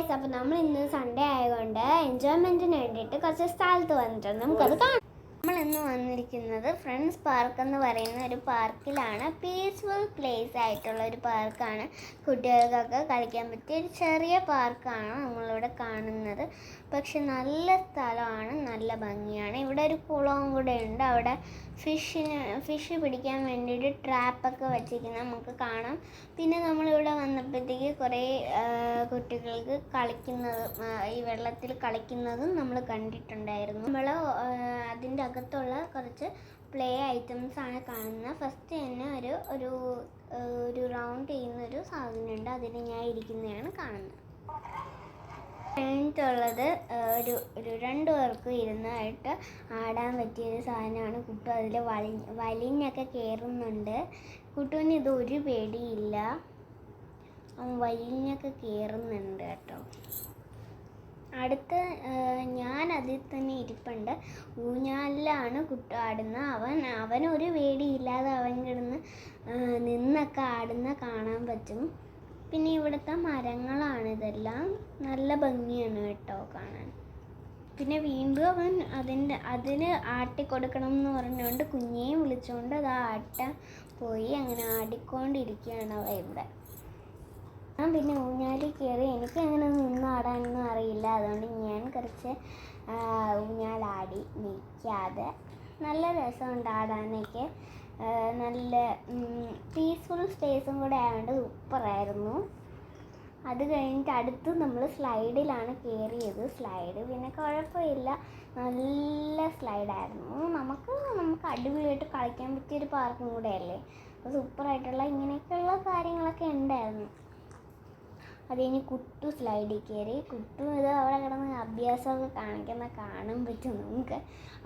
Guys, അപ്പോൾ നമ്മൾ ഇന്ന് സൺഡേ ആയതുകൊണ്ട് എൻജോയ്മെൻറ്റിന് വേണ്ടിയിട്ട് കുറച്ച് സ്ഥലത്ത് വന്നിട്ടുണ്ട്. നമുക്കത് കാണാം. നമ്മളിന്ന് വന്നിരിക്കുന്നത് ഫ്രണ്ട്സ് പാർക്ക് എന്ന് പറയുന്ന ഒരു പാർക്കിലാണ്. പീസ്ഫുൾ പ്ലേസ് ആയിട്ടുള്ള ഒരു പാർക്കാണ്. കുട്ടികൾക്കൊക്കെ കളിക്കാൻ പറ്റിയ ഒരു ചെറിയ പാർക്കാണ് നമ്മളിവിടെ കാണുന്നത്. പക്ഷെ നല്ല സ്ഥലമാണ്, നല്ല ഭംഗിയാണ്. ഇവിടെ ഒരു കുളവും കൂടെ ഉണ്ട്. അവിടെ ഫിഷ് പിടിക്കാൻ വേണ്ടിയിട്ട് ട്രാപ്പൊക്കെ വെച്ചിരിക്കുന്നത് നമുക്ക് കാണാം. പിന്നെ നമ്മളിവിടെ വന്നപ്പോഴത്തേക്ക് കുറേ കുട്ടികൾക്ക് ഈ വെള്ളത്തിൽ കളിക്കുന്നതും നമ്മൾ കണ്ടിട്ടുണ്ടായിരുന്നു. നമ്മൾ അതിൻ്റെ അകത്തുള്ള കുറച്ച് പ്ലേ ഐറ്റംസ് ആണ് കാണുന്നത്. ഫസ്റ്റ് തന്നെ ഒരു റൗണ്ട് ചെയ്യുന്നൊരു സാധനമുണ്ട്, അതിൽ ഞാൻ ഇരിക്കുന്നതാണ് കാണുന്നത്. കഴിഞ്ഞിട്ടുള്ളത് ഒരു 2 പേർക്ക് ഇരുന്നായിട്ട് ആടാൻ പറ്റിയൊരു സാധനമാണ്. കുട്ടു അതിൽ വലിഞ്ഞൊക്കെ കയറുന്നുണ്ട്. കുട്ടുവിന് ഇത് ഒരു പേടിയില്ല, അവൻ വലിഞ്ഞൊക്കെ കയറുന്നുണ്ട് കേട്ടോ. അടുത്ത് ഞാൻ അതിൽ തന്നെ ഇരിപ്പുണ്ട്. ഊഞ്ഞാലിലാണ് കുട്ടു ആടുന്നത്. അവനൊരു പേടിയില്ലാതെ അവൻ കിടന്ന് നിന്നൊക്കെ ആടുന്ന കാണാൻ പറ്റും. പിന്നെ ഇവിടുത്തെ മരങ്ങളാണ് ഇതെല്ലാം, നല്ല ഭംഗിയാണ് കേട്ടോ കാണാൻ. പിന്നെ വീണ്ടും അവൻ അതിന് ആട്ടിക്കൊടുക്കണം എന്ന് പറഞ്ഞുകൊണ്ട് കുഞ്ഞേയും വിളിച്ചുകൊണ്ട് അത് ആട്ടാൻ പോയി. അങ്ങനെ ആടിക്കൊണ്ടിരിക്കുകയാണ് അവ ഇവിടെ. ഞാൻ പിന്നെ ഊഞ്ഞാലിൽ കയറി. എനിക്ക് അങ്ങനെ നിന്നാടാനൊന്നും അറിയില്ല, അതുകൊണ്ട് ഞാൻ കുറച്ച് ഊഞ്ഞാലാടി നിൽക്കാതെ. നല്ല രസമുണ്ട് ആടാനൊക്കെ. നല്ല പീസ്ഫുൾ സ്പേസും കൂടെ ആയതുകൊണ്ട് സൂപ്പറായിരുന്നു. അത് കഴിഞ്ഞിട്ട് അടുത്ത് നമ്മൾ സ്ലൈഡിലാണ് കയറിയത്. സ്ലൈഡ് പിന്നെ കുഴപ്പമില്ല, നല്ല സ്ലൈഡായിരുന്നു. നമുക്ക് അടിപൊളിയായിട്ട് കളിക്കാൻ പറ്റിയൊരു പാർക്കും കൂടെ അല്ലേ. അപ്പോൾ സൂപ്പറായിട്ടുള്ള ഇങ്ങനെയൊക്കെയുള്ള കാര്യങ്ങളൊക്കെ ഉണ്ടായിരുന്നു. അത് കഴിഞ്ഞ് കുട്ടു സ്ലൈഡിൽ കയറി. കുട്ടു ഇത് അവിടെ കിടന്ന് അഭ്യാസമൊക്കെ കാണാൻ പറ്റും നമുക്ക്.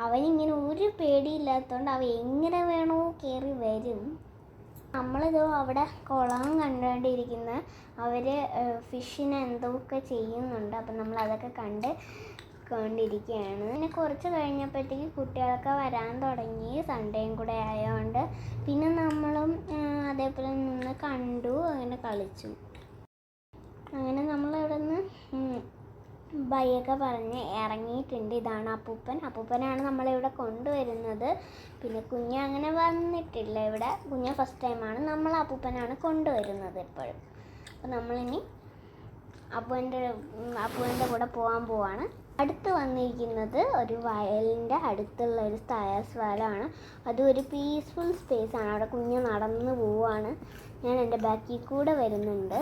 അവനിങ്ങനെ ഒരു പേടിയില്ലാത്തതുകൊണ്ട് അവൻ എങ്ങനെ വേണോ കയറി വരും. നമ്മളിത് അവിടെ കുളം കണ്ടുകൊണ്ടിരിക്കുന്ന അവർ ഫിഷിനെ എന്തൊക്കെ ചെയ്യുന്നുണ്ട്. അപ്പം നമ്മളതൊക്കെ കൊണ്ടിരിക്കുകയാണ്. പിന്നെ കുറച്ച് കഴിഞ്ഞപ്പോഴത്തേക്ക് കുട്ടികളൊക്കെ വരാൻ തുടങ്ങി. സൺഡേയും കൂടെ ആയതുകൊണ്ട് പിന്നെ നമ്മളും അതേപോലെ നിന്ന് കണ്ടു, അങ്ങനെ കളിച്ചു. അങ്ങനെ നമ്മളിവിടെ നിന്ന് ബൈയൊക്കെ പറഞ്ഞ് ഇറങ്ങിയിട്ടുണ്ട്. ഇതാണ് അപ്പൂപ്പനാണ് നമ്മളിവിടെ കൊണ്ടുവരുന്നത്. പിന്നെ കുഞ്ഞ് അങ്ങനെ വന്നിട്ടില്ല ഇവിടെ. കുഞ്ഞ് ഫസ്റ്റ് ടൈമാണ്. നമ്മൾ അപ്പൂപ്പനാണ് കൊണ്ടുവരുന്നത് എപ്പോഴും. അപ്പോൾ നമ്മളിനി അപ്പൂൻ്റെ കൂടെ പോവാണ്. അടുത്ത് വന്നിരിക്കുന്നത് ഒരു വയലിൻ്റെ അടുത്തുള്ള ഒരു സ്ഥലമാണ്. അതും ഒരു പീസ്ഫുൾ സ്പേസാണ്. അവിടെ കുഞ്ഞ് നടന്ന് പോവാണ്. ഞാൻ എൻ്റെ ബാക്കിൽ കൂടെ വരുന്നുണ്ട്.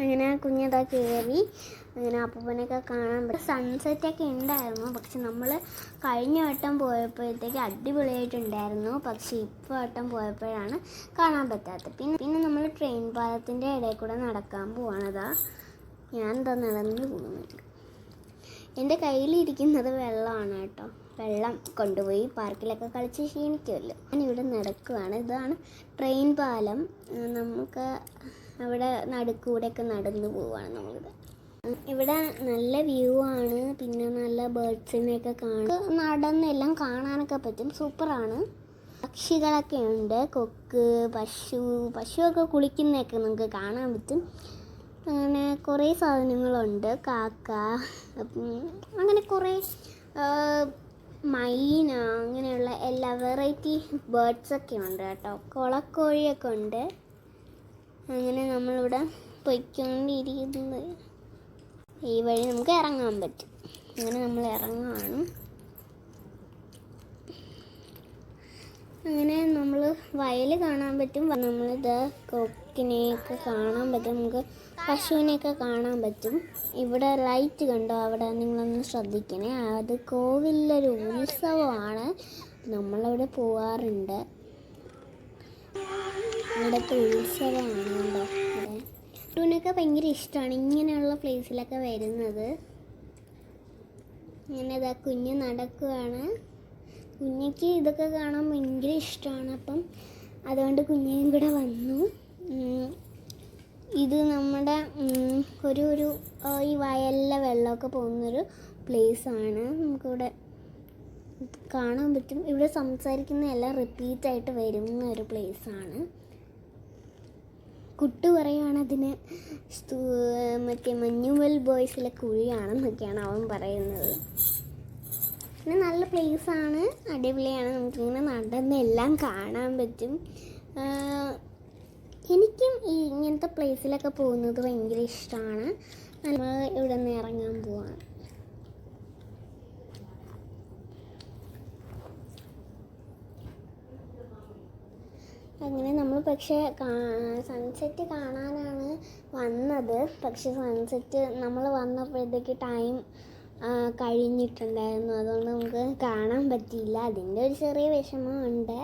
അങ്ങനെ കുഞ്ഞതാ കയറി. അങ്ങനെ അപ്പൂപ്പനൊക്കെ കാണാൻ പറ്റും. സൺസെറ്റൊക്കെ ഉണ്ടായിരുന്നു. പക്ഷെ നമ്മൾ കഴിഞ്ഞ വട്ടം പോയപ്പോഴത്തേക്ക് അടിപൊളിയായിട്ടുണ്ടായിരുന്നു. പക്ഷെ വട്ടം പോയപ്പോഴാണ് കാണാൻ പറ്റാത്തത്. പിന്നെ നമ്മൾ ട്രെയിൻ പാലത്തിൻ്റെ ഇടയിൽ കൂടെ നടക്കാൻ പോവാണതാ. ഞാനെന്താ നടന്ന് പോകുന്നുണ്ട്. എൻ്റെ കയ്യിലിരിക്കുന്നത് വെള്ളമാണ് കേട്ടോ. വെള്ളം കൊണ്ടുപോയി പാർക്കിലൊക്കെ കളിച്ച് ക്ഷീണിക്കുമല്ലോ. ഞാനിവിടെ നടക്കുവാണ്. ഇതാണ് ട്രെയിൻ പാലം. നമുക്ക് അവിടെ നടുക്കൂടെയൊക്കെ നടന്നു പോവാണ് നമ്മളിത്. ഇവിടെ നല്ല വ്യൂ ആണ്. പിന്നെ നല്ല ബേർഡ്സിനെയൊക്കെ നടന്നെല്ലാം കാണാനൊക്കെ പറ്റും. സൂപ്പറാണ്. പക്ഷികളൊക്കെ ഉണ്ട്. കൊക്ക്, പശുവൊക്കെ കുളിക്കുന്നതൊക്കെ നമുക്ക് കാണാൻ പറ്റും. അങ്ങനെ കുറേ സാധനങ്ങളുണ്ട്. കാക്ക, അങ്ങനെ കുറേ മൈന, അങ്ങനെയുള്ള എല്ലാ വെറൈറ്റി ബേർഡ്സൊക്കെ ഉണ്ട് കേട്ടോ. കൊളക്കോഴിയൊക്കെ ഉണ്ട്. അങ്ങനെ നമ്മളിവിടെ പൊയ്ക്കൊണ്ടിരിക്കുന്നത്. ഈ വഴി നമുക്ക് ഇറങ്ങാൻ പറ്റും. അങ്ങനെ നമ്മൾ ഇറങ്ങുകയാണ്. അങ്ങനെ നമ്മൾ വയൽ കാണാൻ പറ്റും. നമ്മളിത് കൊക്കിനെയൊക്കെ കാണാൻ പറ്റും. നമുക്ക് പശുവിനെയൊക്കെ കാണാൻ പറ്റും. ഇവിടെ ലൈറ്റ് കണ്ടോ? അവിടെ നിങ്ങളൊന്ന് ശ്രദ്ധിക്കണേ. അത് കോവിലൊരു ഉത്സവമാണ്. നമ്മളവിടെ പോവാറുണ്ട്. ഇവിടുത്തെ ഉത്സവമാണ് കണ്ടോ. കുട്ടൂനൊക്കെ ഭയങ്കര ഇഷ്ടമാണ് ഇങ്ങനെയുള്ള പ്ലേസിലൊക്കെ വരുന്നത്. ഇങ്ങനെ ഇതാ കുഞ്ഞ് നടക്കുകയാണ്. കുഞ്ഞിക്ക് ഇതൊക്കെ കാണാൻ ഭയങ്കര ഇഷ്ടമാണ്. അപ്പം അതുകൊണ്ട് കുഞ്ഞേയും കൂടെ വന്നു. ഇത് നമ്മുടെ ഈ വയലിലെ വെള്ളമൊക്കെ പോകുന്നൊരു പ്ലേസാണ്. നമുക്കിവിടെ കാണാൻ പറ്റും. ഇവിടെ സംസാരിക്കുന്ന എല്ലാം റിപ്പീറ്റായിട്ട് വരുന്ന ഒരു പ്ലേസാണ്. കുട്ടു പറയുകയാണ് അതിന് മറ്റേ മഞ്ഞുമൽ ബോയ്സിലെ കുഴിയാണെന്നൊക്കെയാണ് അവൻ പറയുന്നത്. പിന്നെ നല്ല പ്ലേസാണ്, അടിപൊളിയാണ്, നമുക്കിങ്ങനെ നടന്നെല്ലാം കാണാൻ പറ്റും. എനിക്കും ഈ ഇങ്ങനത്തെ പ്ലേസിലൊക്കെ പോകുന്നത് ഭയങ്കര ഇഷ്ടമാണ്. നമ്മൾ ഇവിടെ നിന്ന് ഇറങ്ങാൻ പോവാണ്. അങ്ങനെ നമ്മൾ പക്ഷേ സൺസെറ്റ് കാണാനാണ് വന്നത്. പക്ഷെ സൺസെറ്റ് നമ്മൾ വന്നപ്പോഴത്തേക്ക് ടൈം കഴിഞ്ഞിട്ടുണ്ടായിരുന്നു. അതുകൊണ്ട് നമുക്ക് കാണാൻ പറ്റിയില്ല. അതിൻ്റെ ഒരു ചെറിയ വിഷമമുണ്ട്.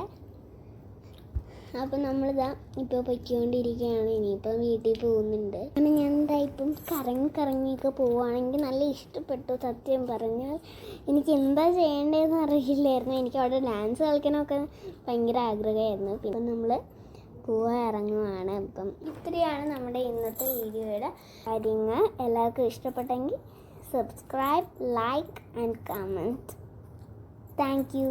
അപ്പം നമ്മളിതാ ഇപ്പോൾ പൊയ്ക്കൊണ്ടിരിക്കുകയാണ്. ഇനിയിപ്പം വീട്ടിൽ പോകുന്നുണ്ട്. അങ്ങനെ ഞാൻ ഇപ്പം കറങ്ങിയൊക്കെ പോവുകയാണെങ്കിൽ നല്ല ഇഷ്ടപ്പെട്ടു. സത്യം പറഞ്ഞാൽ എനിക്ക് എന്താ ചെയ്യേണ്ടതെന്ന് അറിയില്ലായിരുന്നു. എനിക്ക് അവിടെ ഡാൻസ് കളിക്കാനൊക്കെ ഭയങ്കര ആഗ്രഹമായിരുന്നു. പിന്നെ നമ്മൾ ഇറങ്ങുവാണ്. അപ്പം ഇത്രയാണ് നമ്മുടെ ഇന്നത്തെ വീഡിയോയുടെ കാര്യങ്ങൾ. എല്ലാവർക്കും ഇഷ്ടപ്പെട്ടെങ്കിൽ subscribe, like and comment. Thank you.